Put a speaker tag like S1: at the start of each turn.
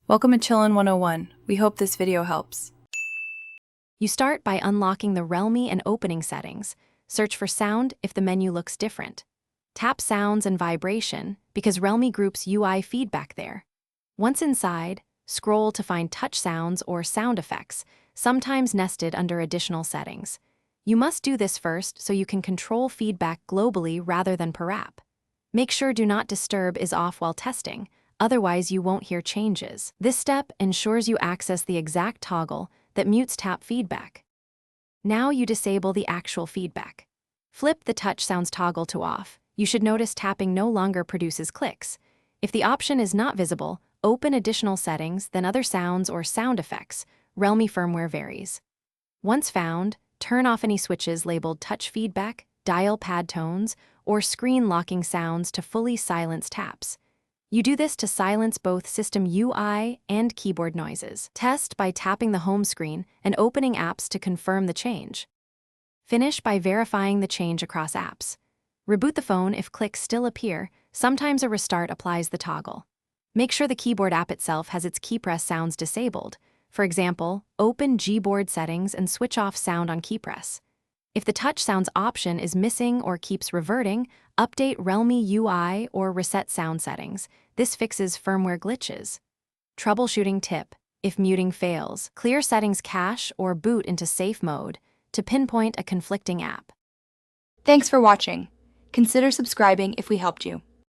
S1: Welcome to Chillin' 101. We hope this video helps.
S2: You start by unlocking the Realme and opening settings. Search for sound if the menu looks different. Tap sounds and vibration because Realme groups UI feedback there. Once inside, scroll to find touch sounds or sound effects, sometimes nested under additional settings. You must do this first so you can control feedback globally rather than per app. Make sure Do Not Disturb is off while testing, otherwise you won't hear changes. This step ensures you access the exact toggle that mutes tap feedback. Now you disable the actual feedback. Flip the touch sounds toggle to off. You should notice tapping no longer produces clicks. If the option is not visible, open additional settings, then other sounds or sound effects. Realme firmware varies. Once found, turn off any switches labeled touch feedback, dial pad tones, or screen locking sounds to fully silence taps. You do this to silence both system UI and keyboard noises. Test by tapping the home screen and opening apps to confirm the change. Finish by verifying the change across apps. Reboot the phone if clicks still appear. Sometimes a restart applies the toggle. Make sure the keyboard app itself has its key press sounds disabled. For example, open Gboard settings and switch off sound on key press. If the touch sounds option is missing or keeps reverting, update Realme UI or reset sound settings. This fixes firmware glitches. Troubleshooting tip: if muting fails, clear settings cache or boot into safe mode to pinpoint a conflicting app.
S3: Thanks for watching. Consider subscribing if we helped you.